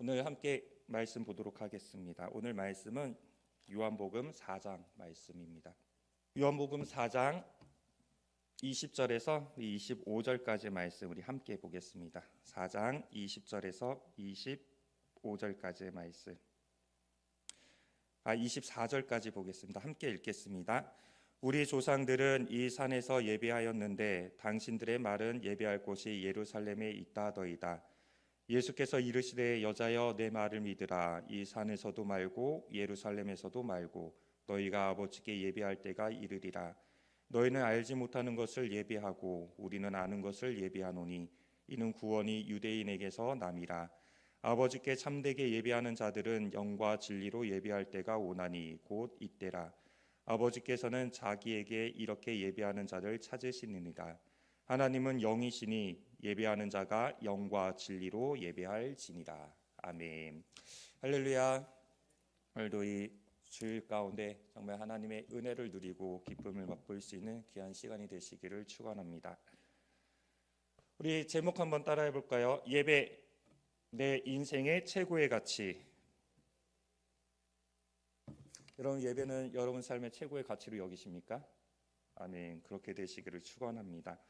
오늘 함께 말씀 보도록 하겠습니다. 오늘 말씀은 요한복음 4장 말씀입니다. 요한복음 4장 20절에서 25절까지 말씀 우리 함께 보겠습니다. 4장 20절에서 25절까지의 말씀. 24절까지 보겠습니다. 함께 읽겠습니다. 우리 조상들은 이 산에서 예배하였는데 당신들의 말은 예배할 곳이 예루살렘에 있다더이다. 예수께서 이르시되 여자여 내 말을 믿으라. 이 산에서도 말고 예루살렘에서도 말고 너희가 아버지께 예배할 때가 이르리라. 너희는 알지 못하는 것을 예배하고 우리는 아는 것을 예배하노니 이는 구원이 유대인에게서 남이라. 아버지께 참되게 예배하는 자들은 영과 진리로 예배할 때가 오나니 곧 이때라. 아버지께서는 자기에게 이렇게 예배하는 자를 찾으시느니라. 하나님은 영이시니 예배하는 자가 영과 진리로 예배할지니라. 아멘. 할렐루야. 오늘도 이 주일 가운데 정말 하나님의 은혜를 누리고 기쁨을 맛볼 수 있는 귀한 시간이 되시기를 축원합니다. 우리 제목 한번 따라해 볼까요? 예배, 내 인생의 최고의 가치. 여러분, 예배는 여러분 삶의 최고의 가치로 여기십니까? 아멘. 그렇게 되시기를 축원합니다.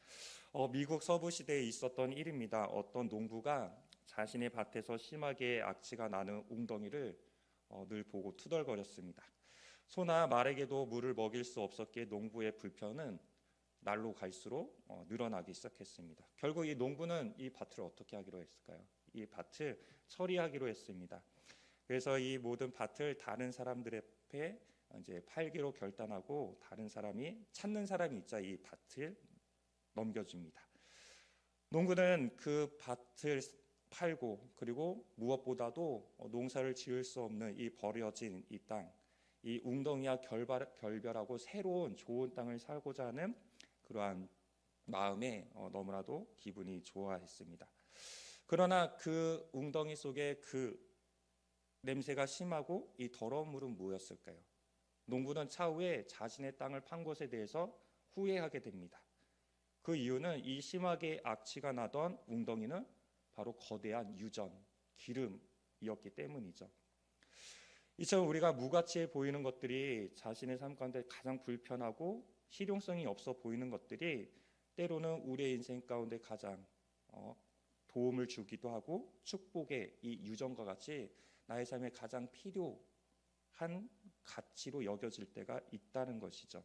미국 서부 시대에 있었던 일입니다. 어떤 농부가 자신의 밭에서 심하게 악취가 나는 웅덩이를 늘 보고 투덜거렸습니다. 소나 말에게도 물을 먹일 수 없었기에 농부의 불편은 날로 갈수록 늘어나기 시작했습니다. 결국 이 농부는 이 밭을 어떻게 하기로 했을까요? 이 밭을 처리하기로 했습니다. 그래서 이 모든 밭을 다른 사람들 앞에 이제 팔기로 결단하고 다른 사람이 찾는 사람이 있자 이 밭을 넘겨줍니다. 농부는 그 밭을 팔고 그리고 무엇보다도 농사를 지을 수 없는 이 버려진 이 땅, 이 웅덩이와 결별하고 새로운 좋은 땅을 살고자 하는 그러한 마음에 너무나도 기분이 좋아했습니다. 그러나 그 웅덩이 속에 그 냄새가 심하고 이 더러운 물은 뭐였을까요? 농부는 차후에 자신의 땅을 판 것에 대해서 후회하게 됩니다. 그 이유는 이 심하게 악취가 나던 웅덩이는 바로 거대한 유전, 기름이었기 때문이죠. 이처럼 우리가 무가치해 보이는 것들이 자신의 삶 가운데 가장 불편하고 실용성이 없어 보이는 것들이 때로는 우리의 인생 가운데 가장 도움을 주기도 하고 축복의 이 유전과 같이 나의 삶에 가장 필요한 가치로 여겨질 때가 있다는 것이죠.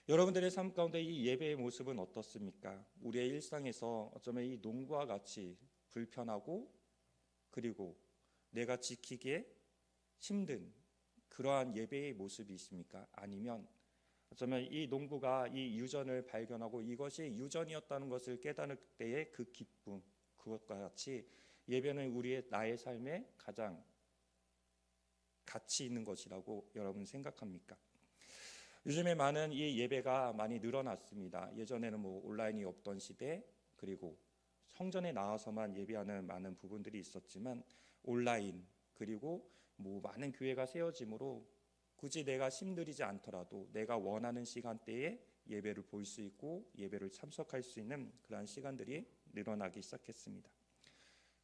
여러분들의 삶 가운데 이 예배의 모습은 어떻습니까? 우리의 일상에서 어쩌면 이 농부와 같이 불편하고 그리고 내가 지키기에 힘든 그러한 예배의 모습이 있습니까? 아니면 어쩌면 이 농부가 이 유전을 발견하고 이것이 유전이었다는 것을 깨달을 때의 그 기쁨, 그것과 같이 예배는 나의 삶에 가장 가치 있는 것이라고 여러분 생각합니까? 요즘에 많은 이 예배가 많이 늘어났습니다. 예전에는 온라인이 없던 시대, 그리고 성전에 나와서만 예배하는 많은 부분들이 있었지만 온라인 그리고 많은 교회가 세워짐으로 굳이 내가 힘들이지 않더라도 내가 원하는 시간대에 예배를 볼 수 있고 예배를 참석할 수 있는 그러한 시간들이 늘어나기 시작했습니다.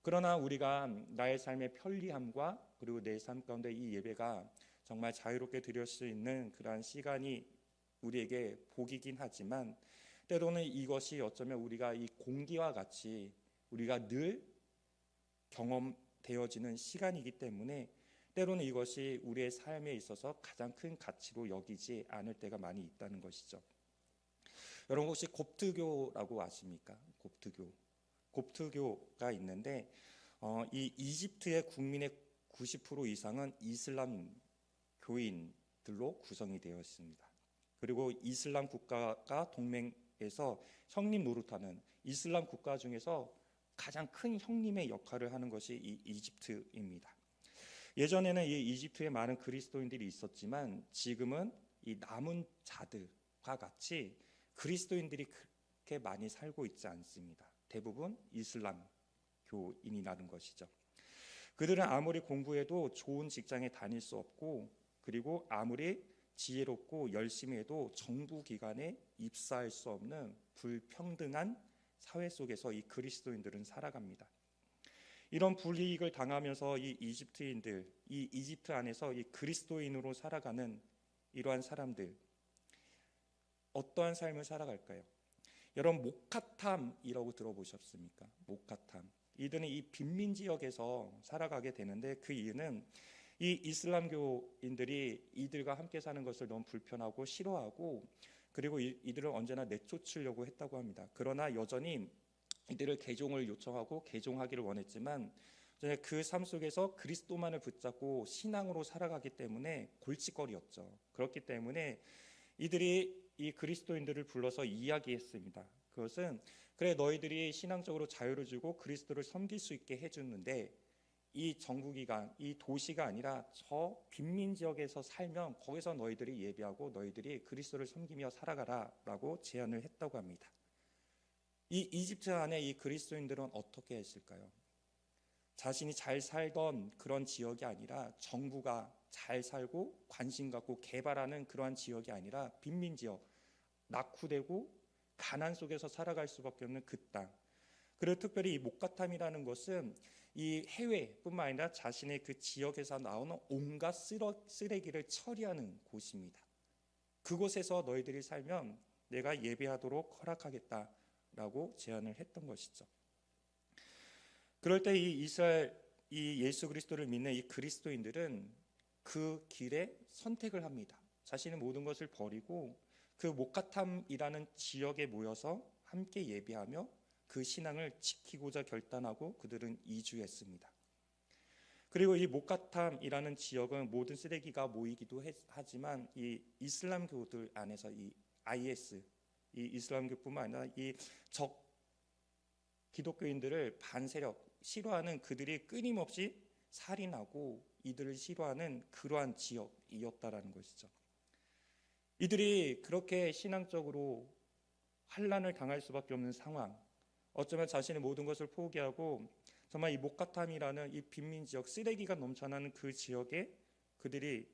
그러나 우리가 나의 삶의 편리함과 그리고 내 삶 가운데 이 예배가 정말 자유롭게 드릴 수 있는 그러한 시간이 우리에게 복이긴 하지만 때로는 이것이 어쩌면 우리가 이 공기와 같이 우리가 늘 경험되어지는 시간이기 때문에 때로는 이것이 우리의 삶에 있어서 가장 큰 가치로 여기지 않을 때가 많이 있다는 것이죠. 여러분 혹시 곱트교라고 아십니까? 곱트교가 있는데 이 이집트의 국민의 90% 이상은 이슬람 교인들로 구성이 되어 있습니다. 그리고 이슬람 국가가 동맹에서 형님 노릇하는 이슬람 국가 중에서 가장 큰 형님의 역할을 하는 것이 이 이집트입니다. 예전에는 이 이집트에 많은 그리스도인들이 있었지만 지금은 이 남은 자들과 같이 그리스도인들이 그렇게 많이 살고 있지 않습니다. 대부분 이슬람 교인이라는 것이죠. 그들은 아무리 공부해도 좋은 직장에 다닐 수 없고 그리고 아무리 지혜롭고 열심히 해도 정부 기관에 입사할 수 없는 불평등한 사회 속에서 이 그리스도인들은 살아갑니다. 이런 불이익을 당하면서 이 이집트인들, 이 이집트 안에서 이 그리스도인으로 살아가는 이러한 사람들, 어떠한 삶을 살아갈까요? 여러분, 목카탐이라고 들어보셨습니까? 목카탐. 이들은 이 빈민 지역에서 살아가게 되는데, 그 이유는 이 이슬람교인들이 이들과 함께 사는 것을 너무 불편하고 싫어하고, 그리고 이들을 언제나 내쫓으려고 했다고 합니다. 그러나 여전히 이들을 개종을 요청하고 개종하기를 원했지만, 그 삶 속에서 그리스도만을 붙잡고 신앙으로 살아가기 때문에 골칫거리였죠. 그렇기 때문에 이들이 이 그리스도인들을 불러서 이야기했습니다. 그것은, 그래, 너희들이 신앙적으로 자유를 주고 그리스도를 섬길 수 있게 해주는데, 이 정부기관, 이 도시가 아니라 저 빈민 지역에서 살면 거기서 너희들이 예배하고 너희들이 그리스도를 섬기며 살아가라 라고 제안을 했다고 합니다. 이 이집트 안에 이 그리스도인들은 어떻게 했을까요? 자신이 잘 살던 그런 지역이 아니라, 정부가 잘 살고 관심 갖고 개발하는 그러한 지역이 아니라 빈민 지역, 낙후되고 가난 속에서 살아갈 수밖에 없는 그 땅. 그리고 특별히 이 목가탐이라는 것은 이 해외뿐만 아니라 자신의 그 지역에서 나오는 온갖 쓰레기를 처리하는 곳입니다. 그곳에서 너희들이 살면 내가 예배하도록 허락하겠다라고 제안을 했던 것이죠. 그럴 때 이 예수 그리스도를 믿는 이 그리스도인들은 그 길에 선택을 합니다. 자신의 모든 것을 버리고 그 목가탐이라는 지역에 모여서 함께 예배하며 그 신앙을 지키고자 결단하고 그들은 이주했습니다. 그리고 이 목가탐이라는 지역은 모든 쓰레기가 모이기도 하지만 이 이슬람교들 안에서 이 IS, 이 이슬람교뿐만 아니라 이 적 기독교인들을 반세력, 싫어하는 그들이 끊임없이 살인하고 이들을 싫어하는 그러한 지역이었다라는 것이죠. 이들이 그렇게 신앙적으로 환난을 당할 수밖에 없는 상황, 어쩌면 자신의 모든 것을 포기하고 정말 이 목가탐이라는 이 빈민 지역, 쓰레기가 넘쳐나는 그 지역에 그들이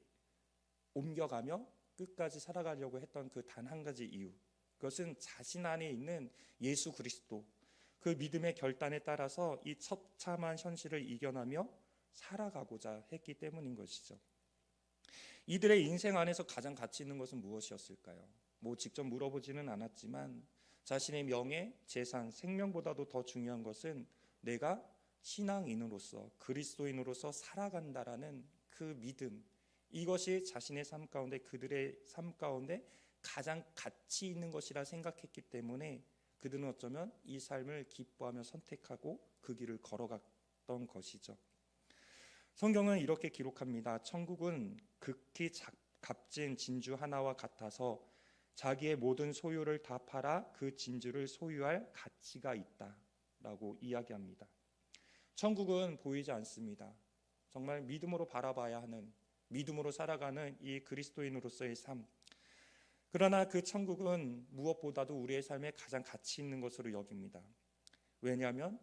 옮겨가며 끝까지 살아가려고 했던 그 단 한 가지 이유, 그것은 자신 안에 있는 예수 그리스도, 그 믿음의 결단에 따라서 이 처참한 현실을 이겨나며 살아가고자 했기 때문인 것이죠. 이들의 인생 안에서 가장 가치 있는 것은 무엇이었을까요? 직접 물어보지는 않았지만 자신의 명예, 재산, 생명보다도 더 중요한 것은 내가 신앙인으로서, 그리스도인으로서 살아간다라는 그 믿음, 이것이 자신의 삶 가운데, 그들의 삶 가운데 가장 가치 있는 것이라 생각했기 때문에 그들은 어쩌면 이 삶을 기뻐하며 선택하고 그 길을 걸어갔던 것이죠. 성경은 이렇게 기록합니다. 천국은 극히 값진 진주 하나와 같아서 자기의 모든 소유를 다 팔아 그 진주를 소유할 가치가 있다라고 이야기합니다. 천국은 보이지 않습니다. 정말 믿음으로 바라봐야 하는, 믿음으로 살아가는 이 그리스도인으로서의 삶. 그러나 그 천국은 무엇보다도 우리의 삶에 가장 가치 있는 것으로 여깁니다. 왜냐하면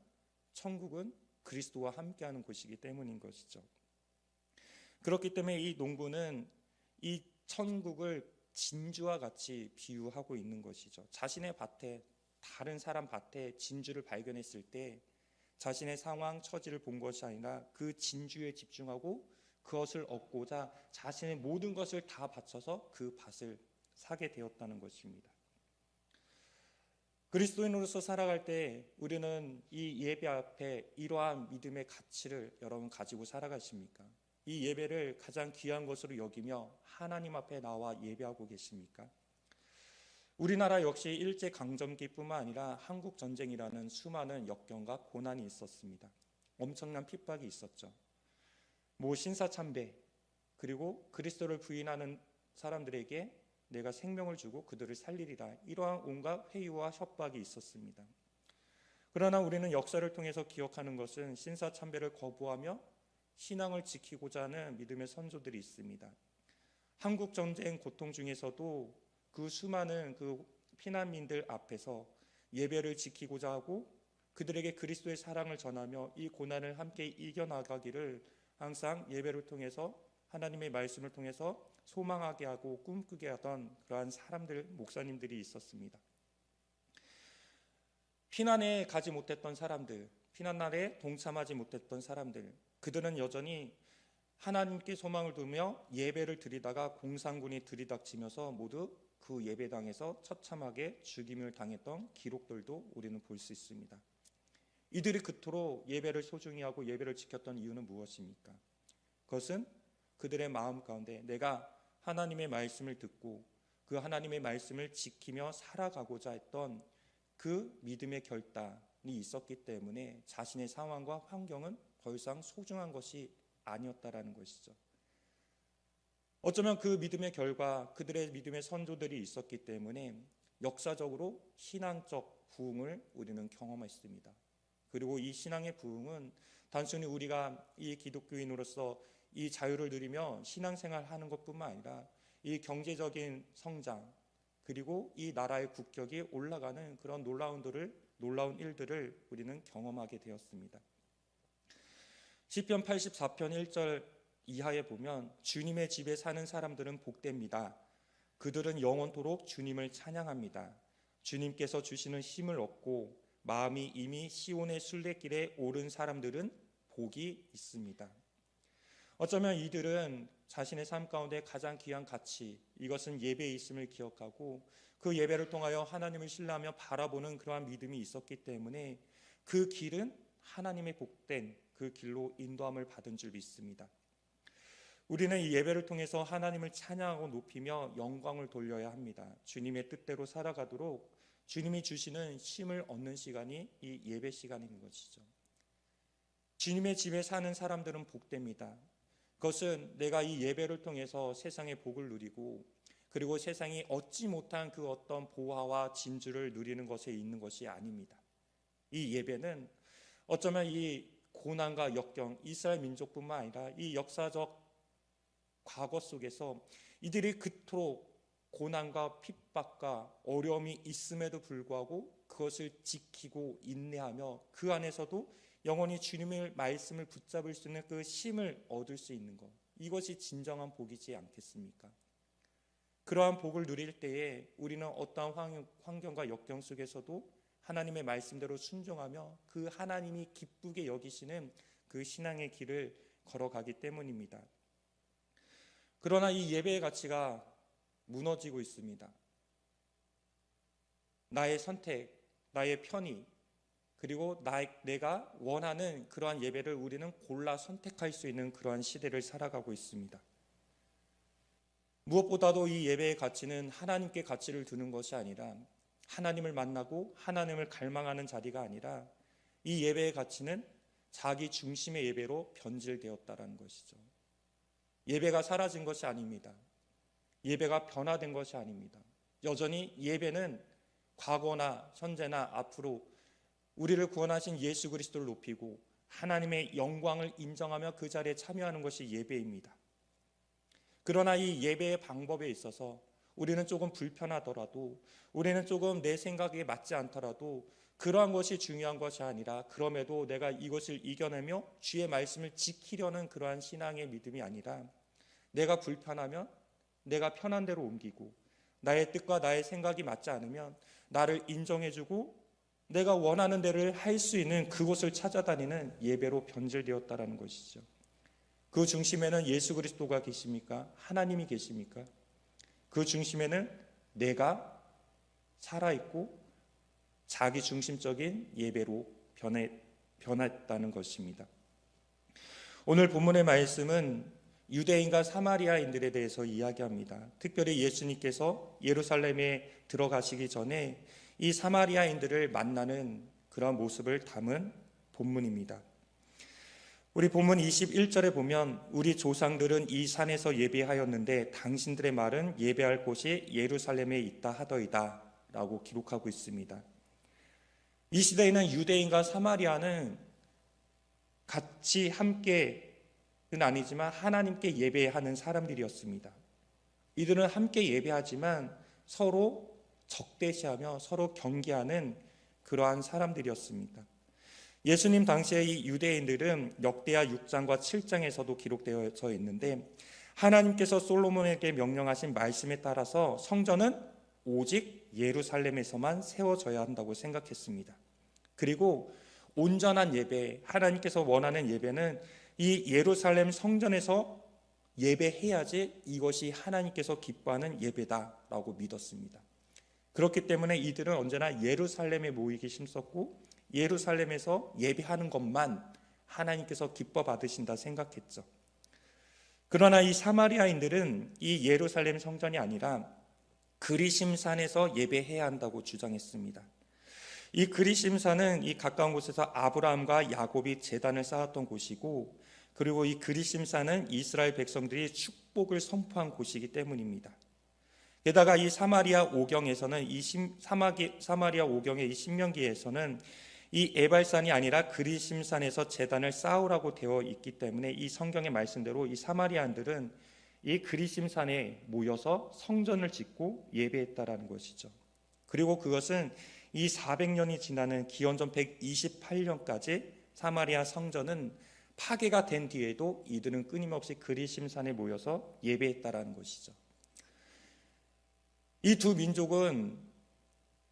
천국은 그리스도와 함께하는 곳이기 때문인 것이죠. 그렇기 때문에 이 농부는 이 천국을 진주와 같이 비유하고 있는 것이죠. 자신의 밭에, 다른 사람 밭에 진주를 발견했을 때 자신의 상황, 처지를 본 것이 아니라 그 진주에 집중하고 그것을 얻고자 자신의 모든 것을 다 바쳐서 그 밭을 사게 되었다는 것입니다. 그리스도인으로서 살아갈 때 우리는 이 예배 앞에 이러한 믿음의 가치를 여러분 가지고 살아가십니까? 이 예배를 가장 귀한 것으로 여기며 하나님 앞에 나와 예배하고 계십니까? 우리나라 역시 일제강점기뿐만 아니라 한국전쟁이라는 수많은 역경과 고난이 있었습니다. 엄청난 핍박이 있었죠. 신사참배, 그리고 그리스도를 부인하는 사람들에게 내가 생명을 주고 그들을 살리리라, 이러한 온갖 회유와 협박이 있었습니다. 그러나 우리는 역사를 통해서 기억하는 것은 신사참배를 거부하며 신앙을 지키고자 하는 믿음의 선조들이 있습니다. 한국전쟁 고통 중에서도 그 수많은 그 피난민들 앞에서 예배를 지키고자 하고 그들에게 그리스도의 사랑을 전하며 이 고난을 함께 이겨나가기를 항상 예배를 통해서, 하나님의 말씀을 통해서 소망하게 하고 꿈꾸게 하던 그러한 사람들, 목사님들이 있었습니다. 피난에 가지 못했던 사람들, 피난날에 동참하지 못했던 사람들, 그들은 여전히 하나님께 소망을 두며 예배를 드리다가 공산군이 들이닥치면서 모두 그 예배당에서 처참하게 죽임을 당했던 기록들도 우리는 볼 수 있습니다. 이들이 그토록 예배를 소중히 하고 예배를 지켰던 이유는 무엇입니까? 그것은 그들의 마음 가운데 내가 하나님의 말씀을 듣고 그 하나님의 말씀을 지키며 살아가고자 했던 그 믿음의 결단이 있었기 때문에 자신의 상황과 환경은 더 이상 소중한 것이 아니었다라는 것이죠. 어쩌면 그 믿음의 결과, 그들의 믿음의 선조들이 있었기 때문에 역사적으로 신앙적 부흥을 우리는 경험했습니다. 그리고 이 신앙의 부흥은 단순히 우리가 이 기독교인으로서 이 자유를 누리며 신앙생활을 하는 것뿐만 아니라 이 경제적인 성장, 그리고 이 나라의 국격이 올라가는 그런 놀라운 일들을 우리는 경험하게 되었습니다. 시편 84편 1절 이하에 보면 주님의 집에 사는 사람들은 복됩니다. 그들은 영원토록 주님을 찬양합니다. 주님께서 주시는 힘을 얻고 마음이 이미 시온의 순례길에 오른 사람들은 복이 있습니다. 어쩌면 이들은 자신의 삶 가운데 가장 귀한 가치, 이것은 예배에 있음을 기억하고 그 예배를 통하여 하나님을 신뢰하며 바라보는 그러한 믿음이 있었기 때문에 그 길은 하나님의 복된 그 길로 인도함을 받은 줄 믿습니다. 우리는 이 예배를 통해서 하나님을 찬양하고 높이며 영광을 돌려야 합니다. 주님의 뜻대로 살아가도록 주님이 주시는 힘을 얻는 시간이 이 예배 시간인 것이죠. 주님의 집에 사는 사람들은 복됩니다. 그것은 내가 이 예배를 통해서 세상의 복을 누리고 그리고 세상이 얻지 못한 그 어떤 보화와 진주를 누리는 것에 있는 것이 아닙니다. 이 예배는 어쩌면 이 고난과 역경, 이스라엘 민족뿐만 아니라 이 역사적 과거 속에서 이들이 그토록 고난과 핍박과 어려움이 있음에도 불구하고 그것을 지키고 인내하며 그 안에서도 영원히 주님의 말씀을 붙잡을 수 있는 그 힘을 얻을 수 있는 것, 이것이 진정한 복이지 않겠습니까? 그러한 복을 누릴 때에 우리는 어떠한 환경과 역경 속에서도 하나님의 말씀대로 순종하며 그 하나님이 기쁘게 여기시는 그 신앙의 길을 걸어가기 때문입니다. 그러나 이 예배의 가치가 무너지고 있습니다. 나의 선택, 나의 편의, 그리고 내가 원하는 그러한 예배를 우리는 골라 선택할 수 있는 그러한 시대를 살아가고 있습니다. 무엇보다도 이 예배의 가치는 하나님께 가치를 두는 것이 아니라 하나님을 만나고 하나님을 갈망하는 자리가 아니라 이 예배의 가치는 자기 중심의 예배로 변질되었다는 것이죠. 예배가 사라진 것이 아닙니다. 예배가 변화된 것이 아닙니다. 여전히 예배는 과거나 현재나 앞으로 우리를 구원하신 예수 그리스도를 높이고 하나님의 영광을 인정하며 그 자리에 참여하는 것이 예배입니다. 그러나 이 예배의 방법에 있어서 우리는 조금 불편하더라도, 우리는 조금 내 생각에 맞지 않더라도 그러한 것이 중요한 것이 아니라 그럼에도 내가 이것을 이겨내며 주의 말씀을 지키려는 그러한 신앙의 믿음이 아니라 내가 불편하면 내가 편한 대로 옮기고 나의 뜻과 나의 생각이 맞지 않으면 나를 인정해주고 내가 원하는 대로 할 수 있는 그곳을 찾아다니는 예배로 변질되었다는 것이죠. 그 중심에는 예수 그리스도가 계십니까? 하나님이 계십니까? 그 중심에는 내가 살아있고 자기 중심적인 예배로 변했다는 것입니다. 오늘 본문의 말씀은 유대인과 사마리아인들에 대해서 이야기합니다. 특별히 예수님께서 예루살렘에 들어가시기 전에 이 사마리아인들을 만나는 그런 모습을 담은 본문입니다. 우리 본문 21절에 보면 우리 조상들은 이 산에서 예배하였는데 당신들의 말은 예배할 곳이 예루살렘에 있다 하더이다 라고 기록하고 있습니다. 이 시대에는 유대인과 사마리아는 같이 함께는 아니지만 하나님께 예배하는 사람들이었습니다. 이들은 함께 예배하지만 서로 적대시하며 서로 경계하는 그러한 사람들이었습니다. 예수님 당시의 이 유대인들은 역대하 6장과 7장에서도 기록되어 있는데 하나님께서 솔로몬에게 명령하신 말씀에 따라서 성전은 오직 예루살렘에서만 세워져야 한다고 생각했습니다. 그리고 온전한 예배, 하나님께서 원하는 예배는 이 예루살렘 성전에서 예배해야지 이것이 하나님께서 기뻐하는 예배다라고 믿었습니다. 그렇기 때문에 이들은 언제나 예루살렘에 모이기 힘썼고 예루살렘에서 예배하는 것만 하나님께서 기뻐 받으신다 생각했죠. 그러나 이 사마리아인들은 이 예루살렘 성전이 아니라 그리심산에서 예배해야 한다고 주장했습니다. 이 그리심산은 이 가까운 곳에서 아브라함과 야곱이 제단을 쌓았던 곳이고, 그리고 이 그리심산은 이스라엘 백성들이 축복을 선포한 곳이기 때문입니다. 게다가 이 사마리아 오경에서는 사마리아 오경의 이 신명기에서는 이 에발산이 아니라 그리심산에서 제단을 쌓으라고 되어 있기 때문에 이 성경의 말씀대로 이 사마리아인들은 이 그리심산에 모여서 성전을 짓고 예배했다라는 것이죠. 그리고 그것은 이 400년이 지나는 기원전 128년까지 사마리아 성전은 파괴가 된 뒤에도 이들은 끊임없이 그리심산에 모여서 예배했다라는 것이죠. 이 두 민족은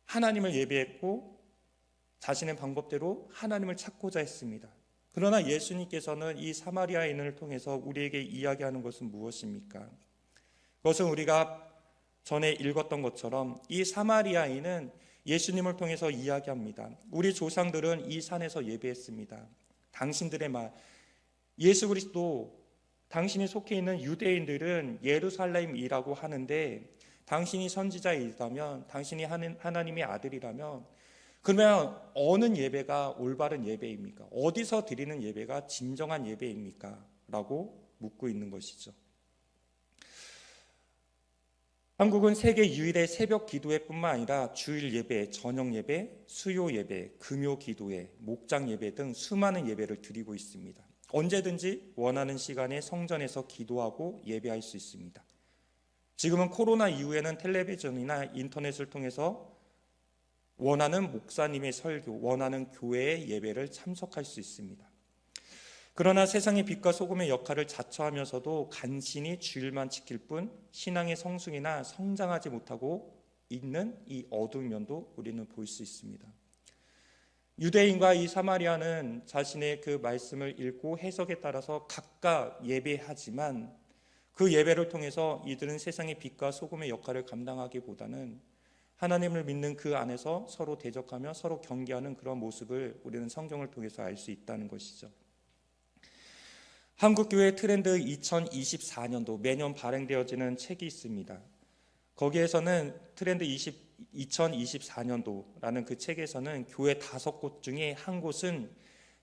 하나님을 예배했고 자신의 방법대로 하나님을 찾고자 했습니다. 그러나 예수님께서는 이 사마리아인을 통해서 우리에게 이야기하는 것은 무엇입니까? 그것은 우리가 전에 읽었던 것처럼 이 사마리아인은 예수님을 통해서 이야기합니다. 우리 조상들은 이 산에서 예배했습니다. 당신들의 말, 예수 그리스도, 당신이 속해 있는 유대인들은 예루살렘이라고 하는데 당신이 선지자이라면, 당신이 하나님의 아들이라면 그러면 어느 예배가 올바른 예배입니까? 어디서 드리는 예배가 진정한 예배입니까? 라고 묻고 있는 것이죠. 한국은 세계 유일의 새벽 기도회뿐만 아니라 주일 예배, 저녁 예배, 수요 예배, 금요 기도회, 목장 예배 등 수많은 예배를 드리고 있습니다. 언제든지 원하는 시간에 성전에서 기도하고 예배할 수 있습니다. 지금은 코로나 이후에는 텔레비전이나 인터넷을 통해서 원하는 목사님의 설교, 원하는 교회의 예배를 참석할 수 있습니다. 그러나 세상의 빛과 소금의 역할을 자처하면서도 간신히 주일만 지킬 뿐 신앙의 성숙이나 성장하지 못하고 있는 이 어두운 면도 우리는 볼 수 있습니다. 유대인과 이 사마리아는 자신의 그 말씀을 읽고 해석에 따라서 각각 예배하지만 그 예배를 통해서 이들은 세상의 빛과 소금의 역할을 감당하기보다는 하나님을 믿는 그 안에서 서로 대적하며 서로 경계하는 그런 모습을 우리는 성경을 통해서 알 수 있다는 것이죠. 한국교회 트렌드 2024년도 매년 발행되어지는 책이 있습니다. 거기에서는 트렌드 2024년도라는 그 책에서는 교회 5곳 중에 한 곳은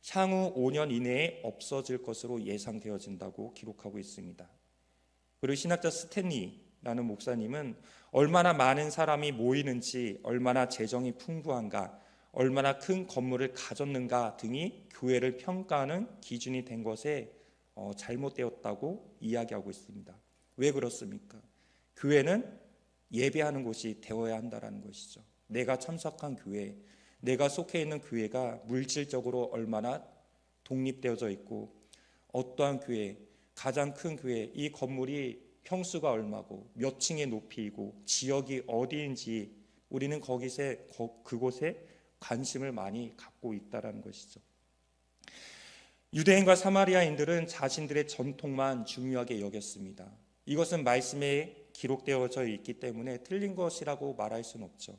향후 5년 이내에 없어질 것으로 예상되어진다고 기록하고 있습니다. 그리고 신학자 스탠리라는 목사님은 얼마나 많은 사람이 모이는지, 얼마나 재정이 풍부한가, 얼마나 큰 건물을 가졌는가 등이 교회를 평가하는 기준이 된 것에 잘못되었다고 이야기하고 있습니다. 왜 그렇습니까? 교회는 예배하는 곳이 되어야 한다는 것이죠. 내가 참석한 교회, 내가 속해 있는 교회가 물질적으로 얼마나 독립되어져 있고, 어떠한 교회, 가장 큰 교회, 이 건물이 평수가 얼마고 몇 층의 높이이고 지역이 어디인지 우리는 그곳에 관심을 많이 갖고 있다는 것이죠. 유대인과 사마리아인들은 자신들의 전통만 중요하게 여겼습니다. 이것은 말씀에 기록되어져 있기 때문에 틀린 것이라고 말할 수는 없죠.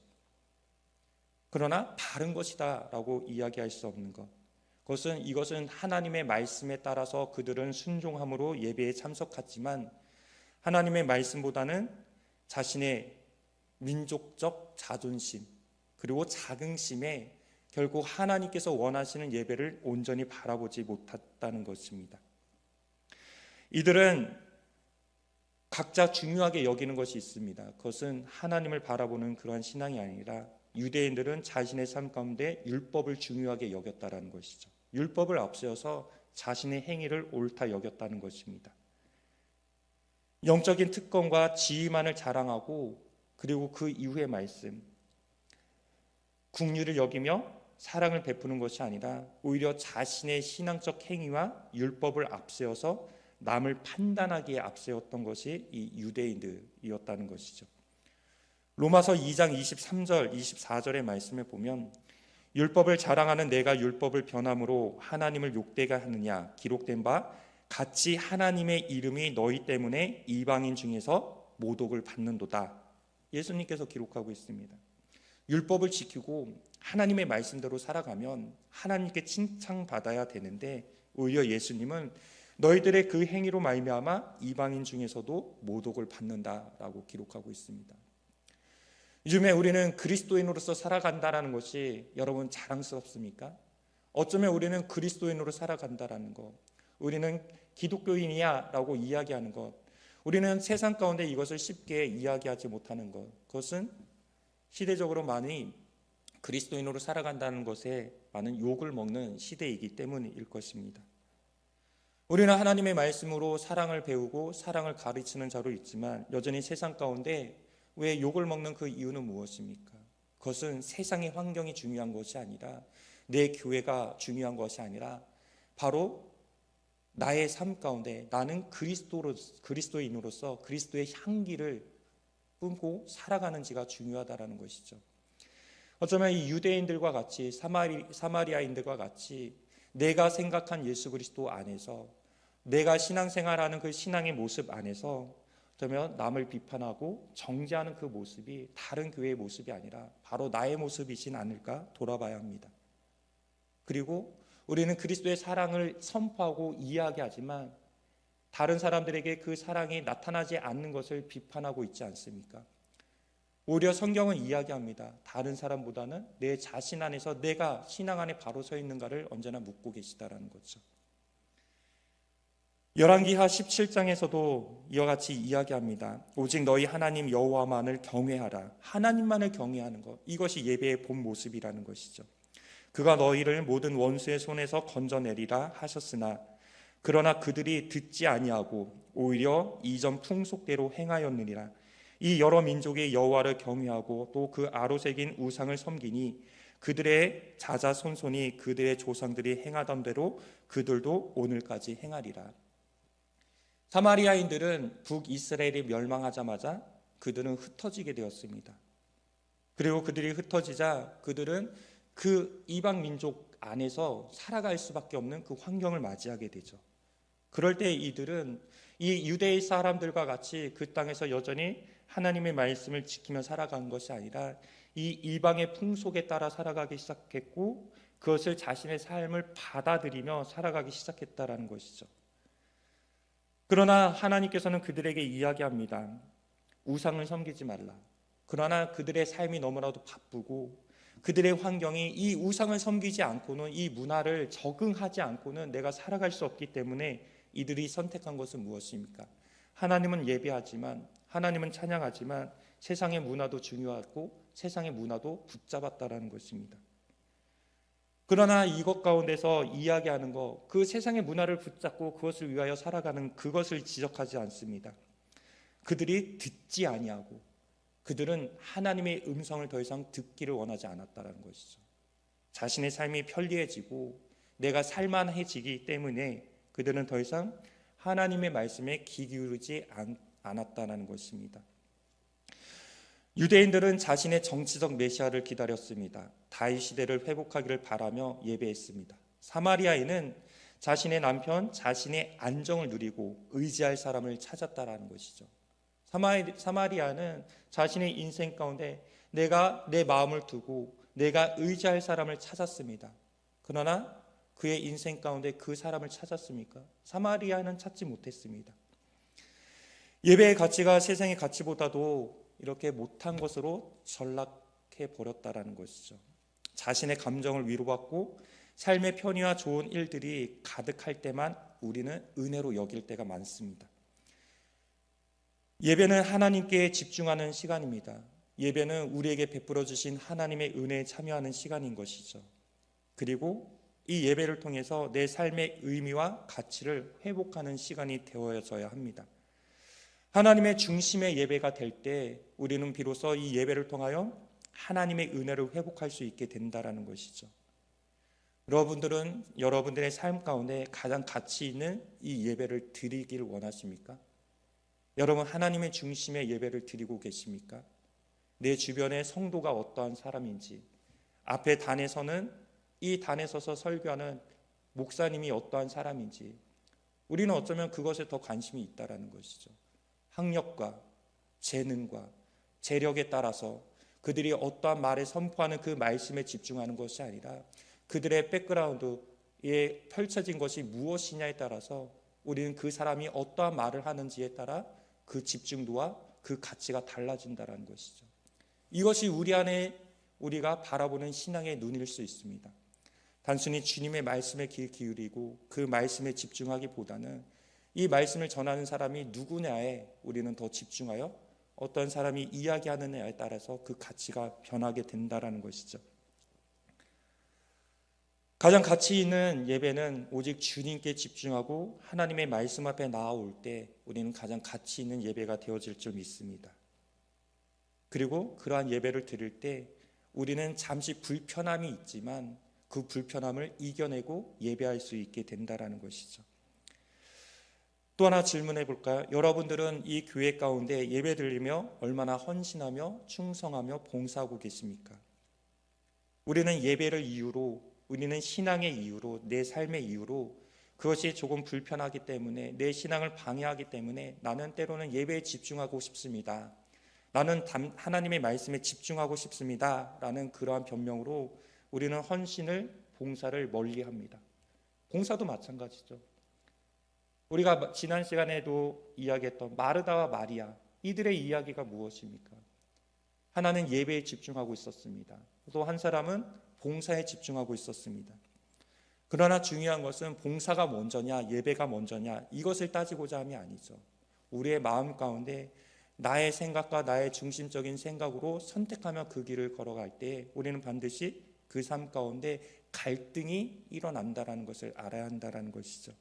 그러나 바른 것이다라고 이야기할 수 없는 것, 이것은 하나님의 말씀에 따라서 그들은 순종함으로 예배에 참석했지만 하나님의 말씀보다는 자신의 민족적 자존심 그리고 자긍심에 결국 하나님께서 원하시는 예배를 온전히 바라보지 못했다는 것입니다. 이들은 각자 중요하게 여기는 것이 있습니다. 그것은 하나님을 바라보는 그러한 신앙이 아니라 유대인들은 자신의 삶 가운데 율법을 중요하게 여겼다는 것이죠. 율법을 앞세워서 자신의 행위를 옳다 여겼다는 것입니다. 영적인 특권과 지위만을 자랑하고 그리고 그 이후의 말씀, 긍휼을 여기며 사랑을 베푸는 것이 아니라 오히려 자신의 신앙적 행위와 율법을 앞세워서 남을 판단하기에 앞세웠던 것이 이 유대인들이었다는 것이죠. 로마서 2장 23절, 24절의 말씀을 보면 율법을 자랑하는 내가 율법을 변함으로 하나님을 욕되게 하느냐? 기록된 바 같이 하나님의 이름이 너희 때문에 이방인 중에서 모독을 받는도다. 예수님께서 기록하고 있습니다. 율법을 지키고 하나님의 말씀대로 살아가면 하나님께 칭찬받아야 되는데 오히려 예수님은 너희들의 그 행위로 말미암아 이방인 중에서도 모독을 받는다라고 기록하고 있습니다. 요즘에 우리는 그리스도인으로서 살아간다라는 것이 여러분 자랑스럽습니까? 어쩌면 우리는 그리스도인으로 살아간다라는 것, 우리는 기독교인이야 라고 이야기하는 것, 우리는 세상 가운데 이것을 쉽게 이야기하지 못하는 것, 그것은 시대적으로 많이 그리스도인으로 살아간다는 것에 많은 욕을 먹는 시대이기 때문일 것입니다. 우리는 하나님의 말씀으로 사랑을 배우고 사랑을 가르치는 자로 있지만 여전히 세상 가운데 왜 욕을 먹는 그 이유는 무엇입니까? 그것은 세상의 환경이 중요한 것이 아니라 내 교회가 중요한 것이 아니라 바로 나의 삶 가운데 나는 그리스도인으로서 그리스도의 향기를 뿜고 살아가는지가 중요하다는 것이죠. 어쩌면 이 유대인들과 같이 사마리아인들과 같이 내가 생각한 예수 그리스도 안에서 내가 신앙생활하는 그 신앙의 모습 안에서 어쩌면 남을 비판하고 정죄하는 그 모습이 다른 교회의 모습이 아니라 바로 나의 모습이진 않을까 돌아봐야 합니다. 그리고 우리는 그리스도의 사랑을 선포하고 이야기하지만 다른 사람들에게 그 사랑이 나타나지 않는 것을 비판하고 있지 않습니까? 오히려 성경은 이야기합니다. 다른 사람보다는 내 자신 안에서 내가 신앙 안에 바로 서 있는가를 언제나 묻고 계시다라는 거죠. 열왕기하 17장에서도 이와 같이 이야기합니다. 오직 너희 하나님 여호와만을 경외하라. 하나님만을 경외하는 것, 이것이 예배의 본 모습이라는 것이죠. 그가 너희를 모든 원수의 손에서 건져내리라 하셨으나 그러나 그들이 듣지 아니하고 오히려 이전 풍속대로 행하였느니라. 이 여러 민족이 여호와를 경외하고 또 그 아로새긴 우상을 섬기니 그들의 자자손손이 그들의 조상들이 행하던 대로 그들도 오늘까지 행하리라. 사마리아인들은 북이스라엘이 멸망하자마자 그들은 흩어지게 되었습니다. 그리고 그들이 흩어지자 그들은 그 이방 민족 안에서 살아갈 수밖에 없는 그 환경을 맞이하게 되죠. 그럴 때 이들은 이 유대의 사람들과 같이 그 땅에서 여전히 하나님의 말씀을 지키며 살아간 것이 아니라 이 이방의 풍속에 따라 살아가기 시작했고 그것을 자신의 삶을 받아들이며 살아가기 시작했다라는 것이죠. 그러나 하나님께서는 그들에게 이야기합니다. 우상을 섬기지 말라. 그러나 그들의 삶이 너무나도 바쁘고 그들의 환경이 이 우상을 섬기지 않고는 이 문화를 적응하지 않고는 내가 살아갈 수 없기 때문에 이들이 선택한 것은 무엇입니까? 하나님은 예배하지만 하나님은 찬양하지만 세상의 문화도 중요하고 세상의 문화도 붙잡았다라는 것입니다. 그러나 이것 가운데서 이야기하는 것, 그 세상의 문화를 붙잡고 그것을 위하여 살아가는 그것을 지적하지 않습니다. 그들이 듣지 아니하고 그들은 하나님의 음성을 더 이상 듣기를 원하지 않았다는 것이죠. 자신의 삶이 편리해지고 내가 살만해지기 때문에 그들은 더 이상 하나님의 말씀에 귀 기울이지 않았다는 것입니다. 유대인들은 자신의 정치적 메시아를 기다렸습니다. 다윗 시대를 회복하기를 바라며 예배했습니다. 사마리아인은 자신의 남편, 자신의 안정을 누리고 의지할 사람을 찾았다라는 것이죠. 사마리아는 자신의 인생 가운데 내가 내 마음을 두고 내가 의지할 사람을 찾았습니다. 그러나 그의 인생 가운데 그 사람을 찾았습니까? 사마리아는 찾지 못했습니다. 예배의 가치가 세상의 가치보다도 이렇게 못한 것으로 전락해 버렸다라는 것이죠. 자신의 감정을 위로받고 삶의 편의와 좋은 일들이 가득할 때만 우리는 은혜로 여길 때가 많습니다. 예배는 하나님께 집중하는 시간입니다. 예배는 우리에게 베풀어 주신 하나님의 은혜에 참여하는 시간인 것이죠. 그리고 이 예배를 통해서 내 삶의 의미와 가치를 회복하는 시간이 되어져야 합니다. 하나님의 중심의 예배가 될 때 우리는 비로소 이 예배를 통하여 하나님의 은혜를 회복할 수 있게 된다라는 것이죠. 여러분들은 여러분들의 삶 가운데 가장 가치 있는 이 예배를 드리길 원하십니까? 여러분 하나님의 중심의 예배를 드리고 계십니까? 내 주변의 성도가 어떠한 사람인지, 앞에 단에서는 이 단에 서서 설교하는 목사님이 어떠한 사람인지 우리는 어쩌면 그것에 더 관심이 있다라는 것이죠. 학력과 재능과 재력에 따라서 그들이 어떠한 말을 선포하는 그 말씀에 집중하는 것이 아니라 그들의 백그라운드에 펼쳐진 것이 무엇이냐에 따라서 우리는 그 사람이 어떠한 말을 하는지에 따라 그 집중도와 그 가치가 달라진다는 것이죠. 이것이 우리 안에 우리가 바라보는 신앙의 눈일 수 있습니다. 단순히 주님의 말씀에 귀 기울이고 그 말씀에 집중하기보다는 이 말씀을 전하는 사람이 누구냐에 우리는 더 집중하여 어떤 사람이 이야기하느냐에 따라서 그 가치가 변하게 된다는 것이죠. 가장 가치 있는 예배는 오직 주님께 집중하고 하나님의 말씀 앞에 나아올 때 우리는 가장 가치 있는 예배가 되어질 줄 믿습니다. 그리고 그러한 예배를 드릴 때 우리는 잠시 불편함이 있지만 그 불편함을 이겨내고 예배할 수 있게 된다는 것이죠. 또 하나 질문해 볼까요? 여러분들은 이 교회 가운데 예배 드리며 얼마나 헌신하며 충성하며 봉사하고 계십니까? 우리는 예배를 이유로, 우리는 신앙의 이유로, 내 삶의 이유로 그것이 조금 불편하기 때문에, 내 신앙을 방해하기 때문에 나는 때로는 예배에 집중하고 싶습니다. 나는 하나님의 말씀에 집중하고 싶습니다. 라는 그러한 변명으로 우리는 헌신을, 봉사를 멀리합니다. 봉사도 마찬가지죠. 우리가 지난 시간에도 이야기했던 마르다와 마리아, 이들의 이야기가 무엇입니까? 하나는 예배에 집중하고 있었습니다. 또 한 사람은 봉사에 집중하고 있었습니다. 그러나 중요한 것은 봉사가 먼저냐 예배가 먼저냐 이것을 따지고자 함이 아니죠. 우리의 마음 가운데 나의 생각과 나의 중심적인 생각으로 선택하며 그 길을 걸어갈 때 우리는 반드시 그 삶 가운데 갈등이 일어난다는 것을 알아야 한다는 것이죠.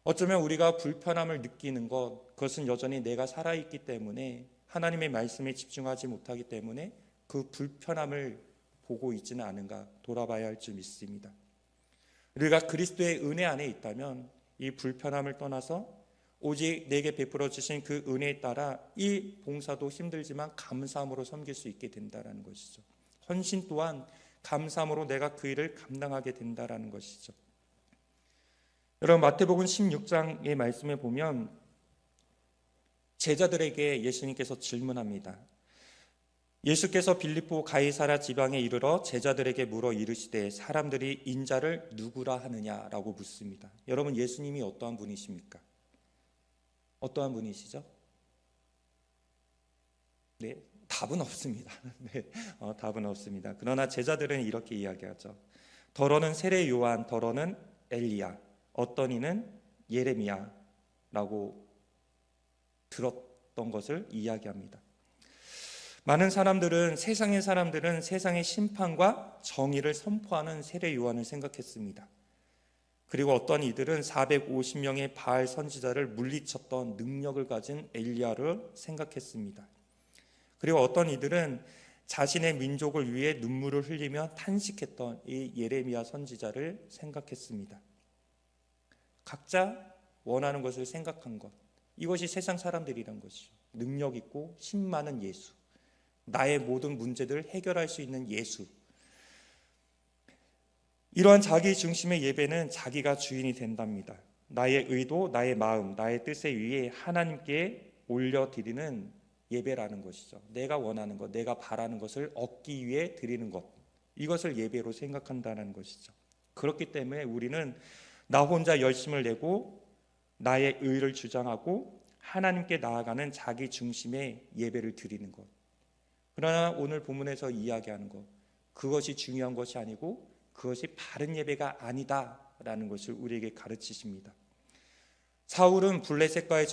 어쩌면 우리가 불편함을 느끼는 것, 그것은 여전히 내가 살아있기 때문에 하나님의 말씀에 집중하지 못하기 때문에 그 불편함을 보고 있지는 않은가 돌아봐야 할 줄 믿습니다. 우리가 그리스도의 은혜 안에 있다면 이 불편함을 떠나서 오직 내게 베풀어 주신 그 은혜에 따라 이 봉사도 힘들지만 감사함으로 섬길 수 있게 된다는 것이죠. 헌신 또한 감사함으로 내가 그 일을 감당하게 된다는 것이죠. 여러분 마태복음 16장의 말씀에 보면 제자들에게 예수님께서 질문합니다. 예수께서 빌립보 가이사랴 지방에 이르러 제자들에게 물어 이르시되 사람들이 인자를 누구라 하느냐라고 묻습니다. 여러분 예수님이 어떠한 분이십니까? 어떠한 분이시죠? 네, 답은 없습니다. 네, 답은 없습니다. 그러나 제자들은 이렇게 이야기하죠. 더러는 세례 요한, 더러는 엘리야, 어떤 이는 예레미야라고 들었던 것을 이야기합니다. 많은 사람들은 세상의 심판과 정의를 선포하는 세례 요한을 생각했습니다. 그리고 어떤 이들은 450명의 바알 선지자를 물리쳤던 능력을 가진 엘리야를 생각했습니다. 그리고 어떤 이들은 자신의 민족을 위해 눈물을 흘리며 탄식했던 이 예레미야 선지자를 생각했습니다. 각자 원하는 것을 생각한 것, 이것이 세상 사람들이란 것이죠. 능력 있고 힘 많은 예수, 나의 모든 문제들을 해결할 수 있는 예수. 이러한 자기 중심의 예배는 자기가 주인이 된답니다. 나의 의도, 나의 마음, 나의 뜻에 의해 하나님께 올려드리는 예배라는 것이죠. 내가 원하는 것, 내가 바라는 것을 얻기 위해 드리는 것, 이것을 예배로 생각한다는 것이죠. 그렇기 때문에 우리는 나 혼자 열심을 내고 나의 의를 주장하고 하나님께 나아가는 자기 중심의 예배를 드리는 것. 그러나 오늘 본문에서 이야기하는 것, 그것이 중요한 것이 아니고 그것이 바른 예배가 아니다라는 것을 우리에게 가르치십니다. 사울은 블레셋과의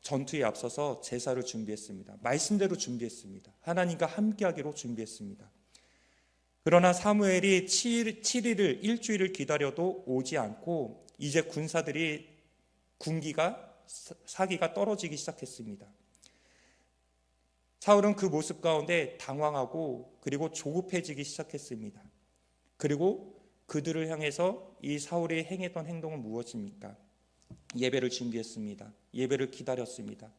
전투에 앞서서 제사를 준비했습니다. 말씀대로 준비했습니다. 하나님과 함께하기로 준비했습니다. 그러나 사무엘이 7일을 일주일을 기다려도 오지 않고 이제 군기가 사기가 떨어지기 시작했습니다. 사울은 그 모습 가운데 당황하고 그리고 조급해지기 시작했습니다. 그리고 그들을 향해서 이 사울이 행했던 행동은 무엇입니까? 예배를 준비했습니다. 예배를 기다렸습니다.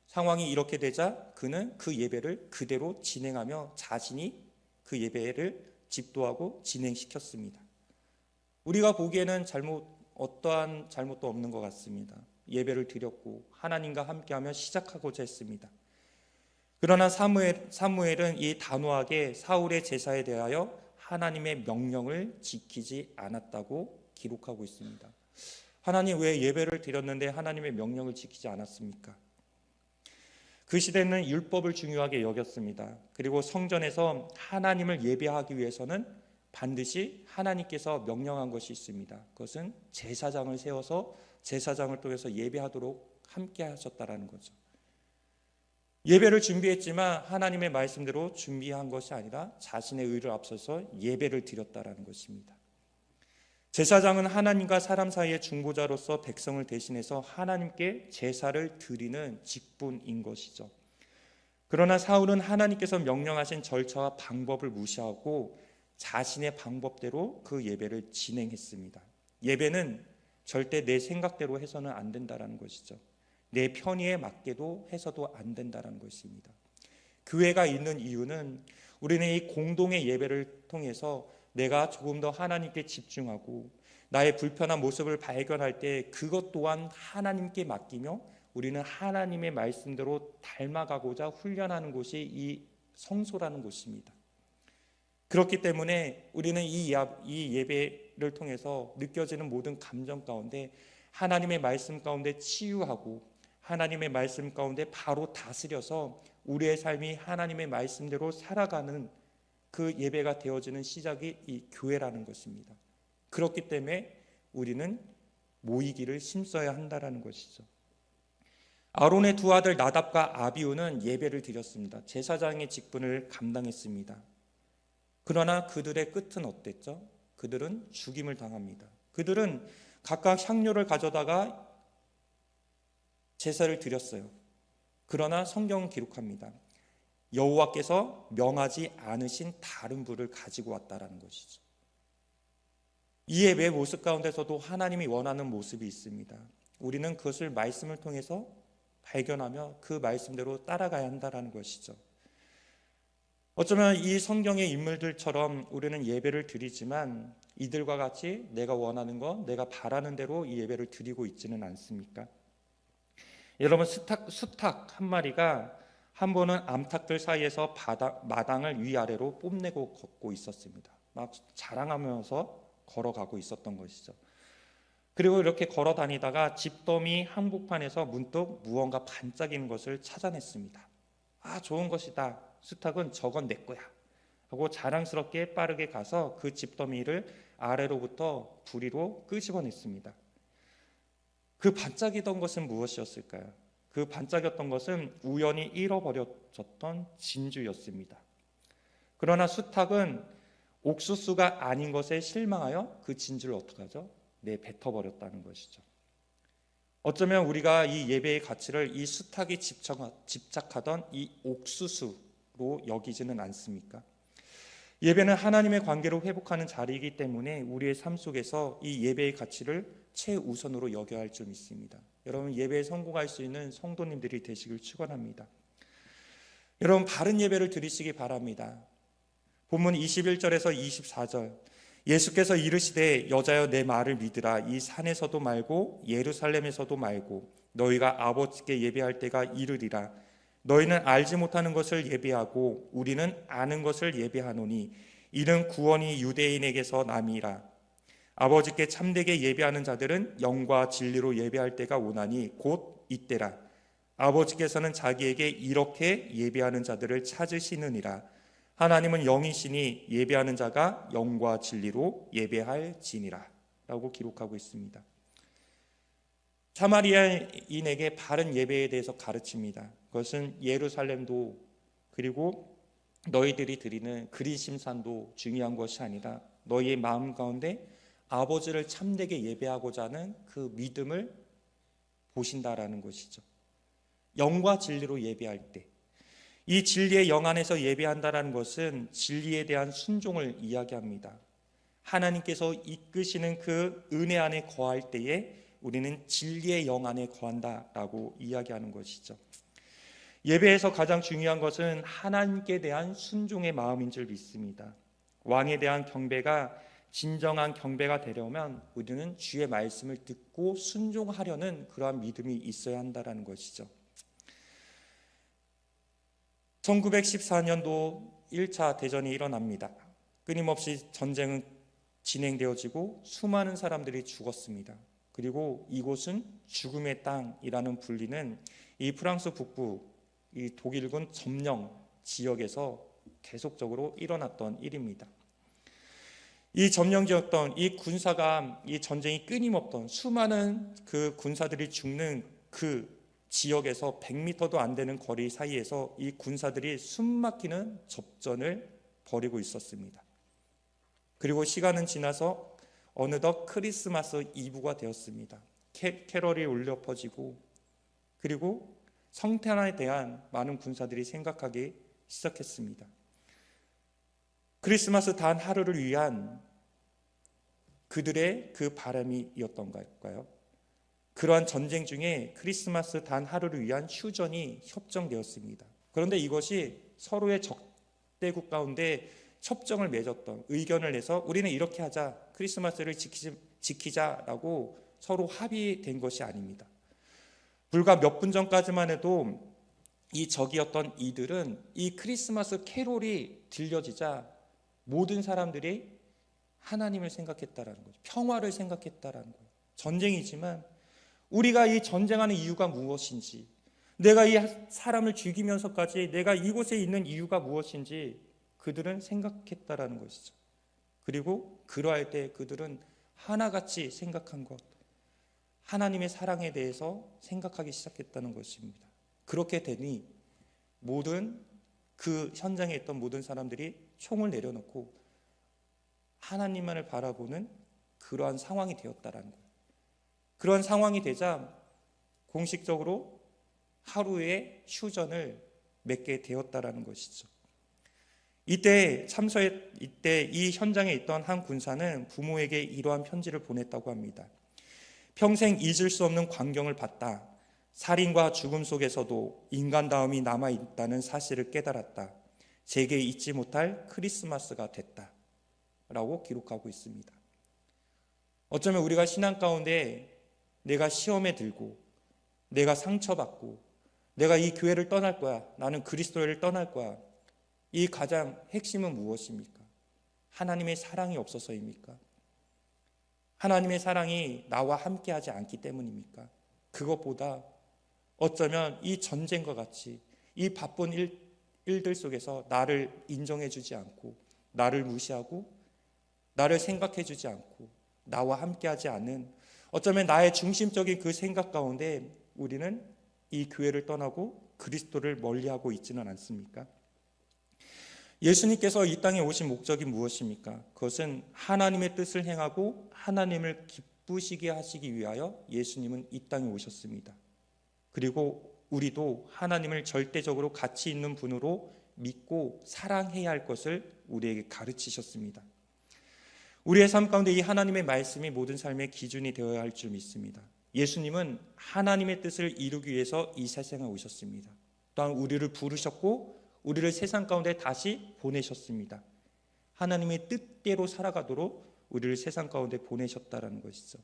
상황이 이렇게 되자 그는 그 예배를 그대로 진행하며 자신이 그 예배를 집도하고 진행시켰습니다. 우리가 보기에는 어떠한 잘못도 없는 것 같습니다. 예배를 드렸고 하나님과 함께하며 시작하고자 했습니다. 그러나 사무엘은 이 단호하게 사울의 제사에 대하여 하나님의 명령을 지키지 않았다고 기록하고 있습니다. 하나님, 왜 예배를 드렸는데 하나님의 명령을 지키지 않았습니까? 그 시대는 율법을 중요하게 여겼습니다. 그리고 성전에서 하나님을 예배하기 위해서는 반드시 하나님께서 명령한 것이 있습니다. 그것은 제사장을 세워서 제사장을 통해서 예배하도록 함께 하셨다라는 거죠. 예배를 준비했지만 하나님의 말씀대로 준비한 것이 아니라 자신의 의를 앞서서 예배를 드렸다라는 것입니다. 제사장은 하나님과 사람 사이의 중보자로서 백성을 대신해서 하나님께 제사를 드리는 직분인 것이죠. 그러나 사울은 하나님께서 명령하신 절차와 방법을 무시하고 자신의 방법대로 그 예배를 진행했습니다. 예배는 절대 내 생각대로 해서는 안 된다는 것이죠. 내 편의에 맞게도 해서도 안 된다는 것입니다. 교회가 있는 이유는 우리는 이 공동의 예배를 통해서 내가 조금 더 하나님께 집중하고 나의 불편한 모습을 발견할 때 그것 또한 하나님께 맡기며 우리는 하나님의 말씀대로 닮아가고자 훈련하는 곳이 이 성소라는 곳입니다. 그렇기 때문에 우리는 이 예배를 통해서 느껴지는 모든 감정 가운데 하나님의 말씀 가운데 치유하고 하나님의 말씀 가운데 바로 다스려서 우리의 삶이 하나님의 말씀대로 살아가는 그 예배가 되어지는 시작이 이 교회라는 것입니다. 그렇기 때문에 우리는 모이기를 힘써야 한다는 것이죠. 아론의 두 아들 나답과 아비후는 예배를 드렸습니다. 제사장의 직분을 감당했습니다. 그러나 그들의 끝은 어땠죠? 그들은 죽임을 당합니다. 그들은 각각 향료를 가져다가 제사를 드렸어요. 그러나 성경은 기록합니다. 여호와께서 명하지 않으신 다른 불을 가지고 왔다라는 것이죠. 이 예배의 모습 가운데서도 하나님이 원하는 모습이 있습니다. 우리는 그것을 말씀을 통해서 발견하며 그 말씀대로 따라가야 한다는 것이죠. 어쩌면 이 성경의 인물들처럼 우리는 예배를 드리지만 이들과 같이 내가 원하는 것, 내가 바라는 대로 이 예배를 드리고 있지는 않습니까? 여러분, 수탉 한 마리가 한 번은 암탉들 사이에서 마당을 위아래로 뽐내고 걷고 있었습니다. 막 자랑하면서 걸어가고 있었던 것이죠. 그리고 이렇게 걸어 다니다가 집더미 한복판에서 문득 무언가 반짝이는 것을 찾아냈습니다. 아, 좋은 것이다. 수탉은 저건 내 거야 하고 자랑스럽게 빠르게 가서 그 집더미를 아래로부터 부리로 끄집어냈습니다. 그 반짝이던 것은 무엇이었을까요? 그 반짝였던 것은 우연히 잃어버려졌던 진주였습니다. 그러나 수탉은 옥수수가 아닌 것에 실망하여 그 진주를 어떻게 하죠? 내뱉어버렸다는 것이죠. 어쩌면 우리가 이 예배의 가치를 이 수탉이 집착하던 이 옥수수로 여기지는 않습니까? 예배는 하나님의 관계로 회복하는 자리이기 때문에 우리의 삶 속에서 이 예배의 가치를 최우선으로 여겨야 할 줄 믿습니다. 여러분, 예배에 성공할 수 있는 성도님들이 되시길 축원합니다. 여러분, 바른 예배를 드리시기 바랍니다. 본문 21절에서 24절, 예수께서 이르시되 여자여 내 말을 믿으라. 이 산에서도 말고 예루살렘에서도 말고 너희가 아버지께 예배할 때가 이르리라. 너희는 알지 못하는 것을 예배하고 우리는 아는 것을 예배하노니 이는 구원이 유대인에게서 남이라. 아버지께 참되게 예배하는 자들은 영과 진리로 예배할 때가 오나니 곧 이때라. 아버지께서는 자기에게 이렇게 예배하는 자들을 찾으시느니라. 하나님은 영이시니 예배하는 자가 영과 진리로 예배할지니라 라고 기록하고 있습니다. 사마리아인에게 바른 예배에 대해서 가르칩니다. 그것은 예루살렘도 그리고 너희들이 드리는 그리심산도 중요한 것이 아니라 너희의 마음 가운데 아버지를 참되게 예배하고자 하는 그 믿음을 보신다라는 것이죠. 영과 진리로 예배할 때, 이 진리의 영 안에서 예배한다라는 것은 진리에 대한 순종을 이야기합니다. 하나님께서 이끄시는 그 은혜 안에 거할 때에 우리는 진리의 영 안에 거한다라고 이야기하는 것이죠. 예배에서 가장 중요한 것은 하나님께 대한 순종의 마음인 줄 믿습니다. 왕에 대한 경배가 진정한 경배가 되려면 우리는 주의 말씀을 듣고 순종하려는 그러한 믿음이 있어야 한다는 것이죠. 1914년도 1차 대전이 일어납니다. 끊임없이 전쟁은 진행되어지고 수많은 사람들이 죽었습니다. 그리고 이곳은 죽음의 땅이라는 불리는 이 프랑스 북부 이 독일군 점령 지역에서 계속적으로 일어났던 일입니다. 이 점령지였던 이 군사가 이 전쟁이 끊임없던 수많은 그 군사들이 죽는 그 지역에서 100m도 안 되는 거리 사이에서 이 군사들이 숨막히는 접전을 벌이고 있었습니다. 그리고 시간은 지나서 어느덧 크리스마스 이브가 되었습니다. 캐럴이 울려 퍼지고 그리고 성탄에 대한 많은 군사들이 생각하기 시작했습니다. 크리스마스 단 하루를 위한 그들의 그 바람이었던 걸까요? 그러한 전쟁 중에 크리스마스 단 하루를 위한 휴전이 협정되었습니다. 그런데 이것이 서로의 적대국 가운데 협정을 맺었던 의견을 내서 우리는 이렇게 하자, 크리스마스를 지키자라고 서로 합의된 것이 아닙니다. 불과 몇 분 전까지만 해도 이 적이었던 이들은 이 크리스마스 캐롤이 들려지자 모든 사람들이 하나님을 생각했다라는 거죠. 평화를 생각했다라는 거예요. 전쟁이지만 우리가 이 전쟁하는 이유가 무엇인지, 내가 이 사람을 죽이면서까지 내가 이곳에 있는 이유가 무엇인지 그들은 생각했다라는 것이죠. 그리고 그러할 때 그들은 하나같이 생각한 것, 하나님의 사랑에 대해서 생각하기 시작했다는 것입니다. 그렇게 되니 모든 그 현장에 있던 모든 사람들이 총을 내려놓고 하나님만을 바라보는 그러한 상황이 되었다라는 거예요. 그런 상황이 되자 공식적으로 하루의 휴전을 맺게 되었다라는 것이죠. 이때 이 현장에 있던 한 군사는 부모에게 이러한 편지를 보냈다고 합니다. 평생 잊을 수 없는 광경을 봤다. 살인과 죽음 속에서도 인간다움이 남아있다는 사실을 깨달았다. 제게 잊지 못할 크리스마스가 됐다. 라고 기록하고 있습니다. 어쩌면 우리가 신앙 가운데 내가 시험에 들고 내가 상처받고 내가 이 교회를 떠날 거야, 나는 그리스도를 떠날 거야, 이 가장 핵심은 무엇입니까? 하나님의 사랑이 없어서입니까? 하나님의 사랑이 나와 함께하지 않기 때문입니까? 그것보다 어쩌면 이 전쟁과 같이 이 바쁜 일들 속에서 나를 인정해주지 않고 나를 무시하고 나를 생각해주지 않고 나와 함께하지 않은, 어쩌면 나의 중심적인 그 생각 가운데 우리는 이 교회를 떠나고 그리스도를 멀리하고 있지는 않습니까? 예수님께서 이 땅에 오신 목적이 무엇입니까? 그것은 하나님의 뜻을 행하고 하나님을 기쁘시게 하시기 위하여 예수님은 이 땅에 오셨습니다. 그리고 우리도 하나님을 절대적으로 가치 있는 분으로 믿고 사랑해야 할 것을 우리에게 가르치셨습니다. 우리의 삶 가운데 이 하나님의 말씀이 모든 삶의 기준이 되어야 할 줄 믿습니다. 예수님은 하나님의 뜻을 이루기 위해서 이 세상에 오셨습니다. 또한 우리를 부르셨고 우리를 세상 가운데 다시 보내셨습니다. 하나님의 뜻대로 살아가도록 우리를 세상 가운데 보내셨다라는 것이죠.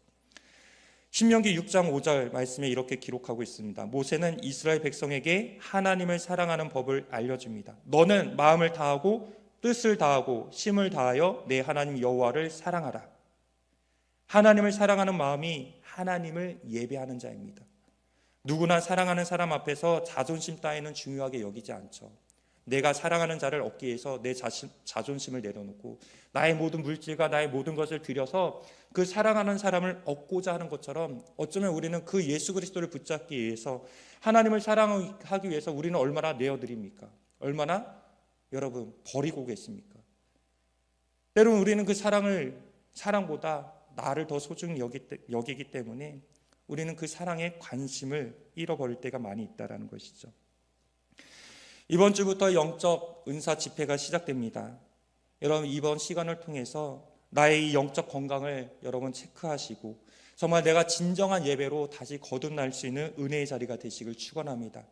신명기 6장 5절 말씀에 이렇게 기록하고 있습니다. 모세는 이스라엘 백성에게 하나님을 사랑하는 법을 알려줍니다. 너는 마음을 다하고 뜻을 다하고 힘을 다하여 내 하나님 여호와를 사랑하라. 하나님을 사랑하는 마음이 하나님을 예배하는 자입니다. 누구나 사랑하는 사람 앞에서 자존심 따위는 중요하게 여기지 않죠. 내가 사랑하는 자를 얻기 위해서 내 자존심을 내려놓고 나의 모든 물질과 나의 모든 것을 들여서 그 사랑하는 사람을 얻고자 하는 것처럼, 어쩌면 우리는 그 예수 그리스도를 붙잡기 위해서, 하나님을 사랑하기 위해서 우리는 얼마나 내어드립니까? 얼마나 여러분 버리고 계십니까? 때로는 우리는 그 사랑보다 나를 더 소중히 여기기 때문에 우리는 그 사랑에 관심을 잃어버릴 때가 많이 있다는 것이죠. 이번 주부터 영적 은사 집회가 시작됩니다. 여러분, 이번 시간을 통해서 나의 이 영적 건강을 여러분 체크하시고 정말 내가 진정한 예배로 다시 거듭날 수 있는 은혜의 자리가 되시길 축원합니다.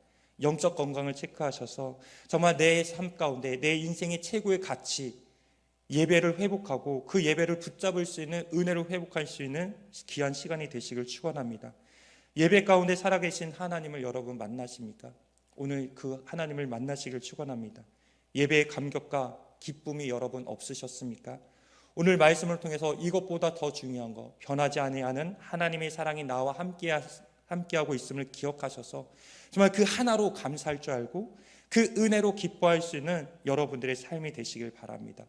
영적 건강을 체크하셔서 정말 내 삶 가운데 내 인생의 최고의 가치 예배를 회복하고 그 예배를 붙잡을 수 있는 은혜를 회복할 수 있는 귀한 시간이 되시길 축원합니다. 예배 가운데 살아계신 하나님을 여러분 만나십니까? 오늘 그 하나님을 만나시길 축원합니다. 예배의 감격과 기쁨이 여러분 없으셨습니까? 오늘 말씀을 통해서 이것보다 더 중요한 거, 변하지 아니하는 하나님의 사랑이 나와 함께하고 있음을 기억하셔서 정말 그 하나로 감사할 줄 알고 그 은혜로 기뻐할 수 있는 여러분들의 삶이 되시길 바랍니다.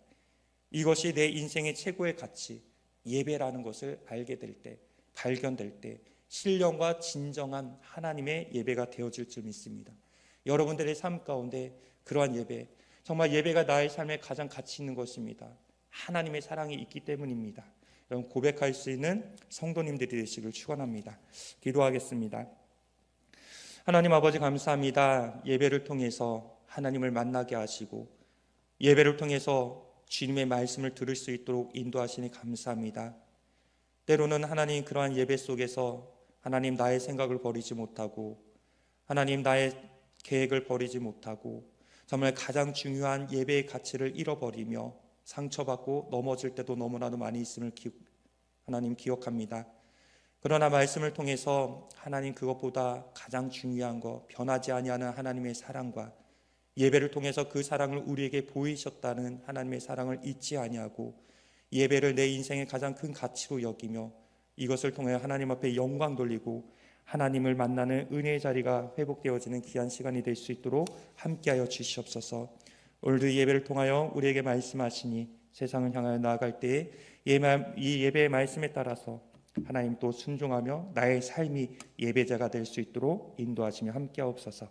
이것이 내 인생의 최고의 가치, 예배라는 것을 알게 될 때, 발견될 때 신령과 진정한 하나님의 예배가 되어질 줄 믿습니다. 여러분들의 삶 가운데 그러한 예배, 정말 예배가 나의 삶에 가장 가치 있는 것입니다. 하나님의 사랑이 있기 때문입니다. 여러분 고백할 수 있는 성도님들이 되시길 축원합니다. 기도하겠습니다. 하나님 아버지 감사합니다. 예배를 통해서 하나님을 만나게 하시고 예배를 통해서 주님의 말씀을 들을 수 있도록 인도하시니 감사합니다. 때로는 하나님 그러한 예배 속에서 하나님 나의 생각을 버리지 못하고 하나님 나의 계획을 버리지 못하고 정말 가장 중요한 예배의 가치를 잃어버리며 상처받고 넘어질 때도 너무나도 많이 있음을 하나님 기억합니다. 그러나 말씀을 통해서 하나님 그것보다 가장 중요한 거 변하지 아니하는 하나님의 사랑과 예배를 통해서 그 사랑을 우리에게 보이셨다는 하나님의 사랑을 잊지 아니하고 예배를 내 인생의 가장 큰 가치로 여기며 이것을 통해 하나님 앞에 영광 돌리고 하나님을 만나는 은혜의 자리가 회복되어지는 귀한 시간이 될 수 있도록 함께하여 주시옵소서. 오늘도 이 예배를 통하여 우리에게 말씀하시니 세상을 향하여 나아갈 때에 이 예배의 말씀에 따라서 하나님 또 순종하며 나의 삶이 예배자가 될 수 있도록 인도하시며 함께하옵소서.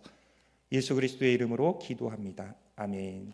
예수 그리스도의 이름으로 기도합니다. 아멘.